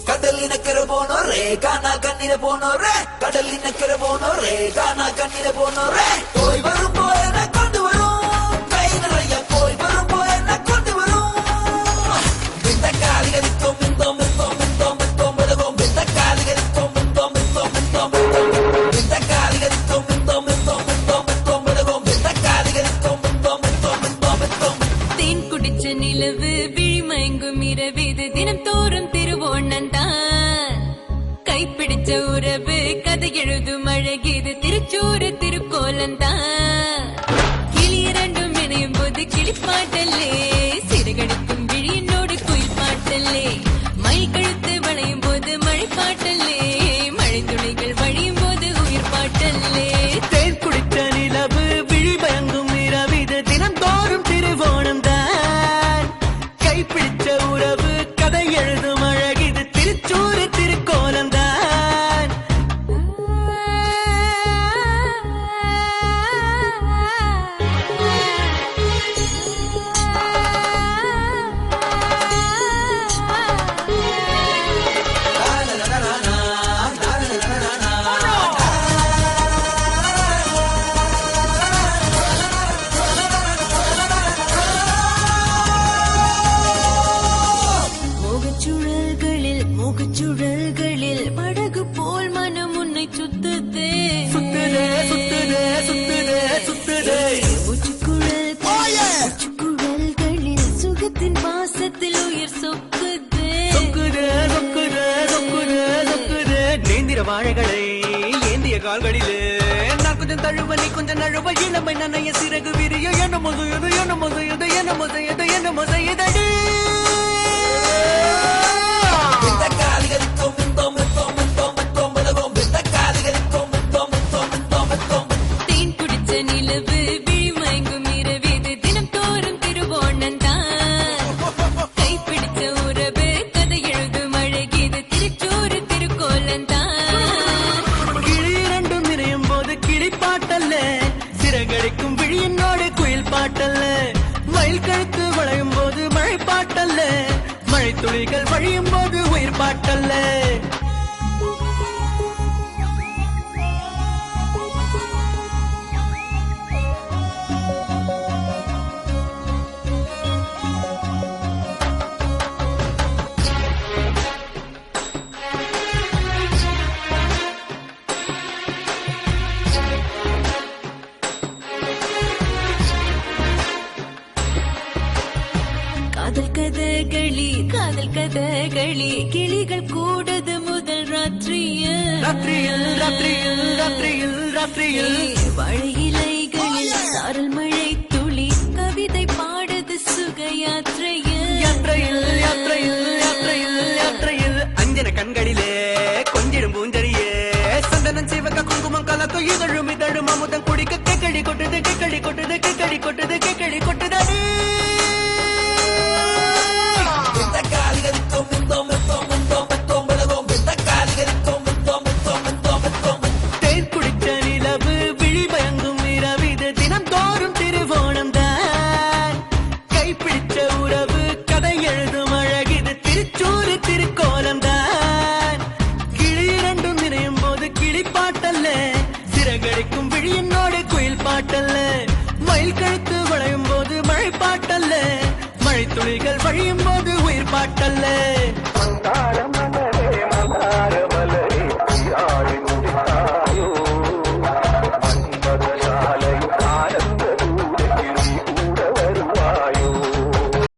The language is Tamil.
கடலினக்கரை போனோரே காணா கண்ணில போனோரே கடலினக்கரை போனோரே காணா கண்ணில போனோரே போய் வரும் போய் என்ன கொண்டு வரும் கை நிறைய போய் வரும் போய் என்ன கொண்டு வரும் இந்த காலிகளுக்கும் மிந்தோம் மிந்தோம் மிந்தோம் மிந்தோம் விடுவோம் இந்த காலிகளுக்கும் மிந்தோம் மிந்தோம் மிந்தோம் மிந்தோம் இந்த காலிகளுக்கும் மிந்தோம் மிந்தோம் மிந்தோம் மிந்தோம் விடுவோம் இந்த காலிகளுக்கும் மிந்தோம் மிந்தோம் மிந்தோம் மிந்தோம் தேன் குடிச்ச நிலவு விழிமயங்கும் இரவிது தினம் தோறும் திருவோணந்தான் கைப்பிடிச்ச உறவு கதை எழுதும் அழகிது திருச்சூறு திருக்கோலந்தான் கிளி இரண்டும் இணையும் போது கிளிப்பாட்டல்லே சிறகடிக்கும் விழியினோடு குயில் பாட்டல்லே மயில் கழுத்து வளையும் போது மழை பாட்டல்லே மழை துளிகள் வழியும் போது உயிர் பாட்டல்லே தேன் குடித்த நிலவு விழி பயங்கும் இரவிது தினம் தோறும் திருவோணம் தான் கைப்பிடிச்ச உறவு கதை எழுதும் அழகிது திருச்சூறு திருக்கோலம் தான் முகச்சுழல்களில் படகு போல் மனம் உன்னை சுத்துதே சுத்துதே சுத்துதே சுத்துதே சுத்துதே முச்சுக்குழல்களில் சுகத்தின் வாசத்தில் உயிர் சொக்குதே சொக்குதே சொக்குதே சொக்குதே சொக்குதே நேந்திர வாழைகளை ஏந்திய கால்களிலே நான் கொஞ்சம் தழுவ நீ கொஞ்சம் நழுவ இளமை நனைய சிறகு விரிய என்ன முதையது என்ன முதையது என்ன முதையது என்ன முதையதடி இந்த காலிகளுக்கும் மிந்தோம் மிந்தோம் மிந்தோம் மிந்தோம் விடுவோம் இந்த காலிகளுக்கும் மிந்தோம் மிந்தோம் மிந்தோம் மிந்தோம் தேன் குடிச்ச நிலவு விழிமயங்கும் இரவிது தினம் தோறும் திருவோணந்தான் கைப்பிடிச்ச உறவு கதை எழுதும் அழகிது திருச்சூறு திருக்கோலந்தான் கிளி இரண்டும் நிறையும் போது கிளி பாட்டல்ல சிறகடிக்கும் விழியினோடு குயில் பாட்டல்ல மயில் கழுத்து வளையும் போது மழை பாட்டல்ல மழை துளிகள் வழியும் போது உயிர் பாட்டல்ல காதல் கதகளி கிளிகள் கூடது முதல் ராத்திரியில் ராத்திரியில் ராத்திரியில் ராத்திரியில் ராத்திரியில் வாழை இலைகளில் சாரல் மழை துளி கவிதை பாடுது சுக யாத்திரையில் யாத்திரையில் யாத்திரையில் யாத்திரையில் யாத்திரையில் அஞ்சன கண்களிலே கொஞ்சிடும் பூஞ்சரியே சந்தனம் சிவக்க குங்குமம் கலக்க இதழும் இதழும் அமுதம் குடிக்க கேக்கடி கொட்டுது கேக்கடி கொட்டுது கேக்கடி கொட்டுது கேக்கடி கொட்டுதடி இந்த காலிகளுக்கும் மிந்தோம் மிந்தோம் மிந்தோம் மிந்தோம் விடுவோம் இந்த காலிகளுக்கும் மிந்தோம் மிந்தோம் மிந்தோம் மிந்தோம் தேன் குடிச்ச நிலவு விழி பயங்கும் இரவிது தினம் தோறும் திருவோணம் தான் கைப்பிடிச்ச உறவு கதை எழுதும் அழகிது திருச்சூறு திருக்கோலம் தான் கிளி இரண்டும் நிறையும் போது கிளி பாட்டல்ல சிறகடிக்கும் விழியினோடு குயில் பாட்டல்ல மயில் கழுத்து வளையும் போது மழை பாட்டல்ல மழை துளிகள் வழியும் போது உயிர் பாட்டல்ல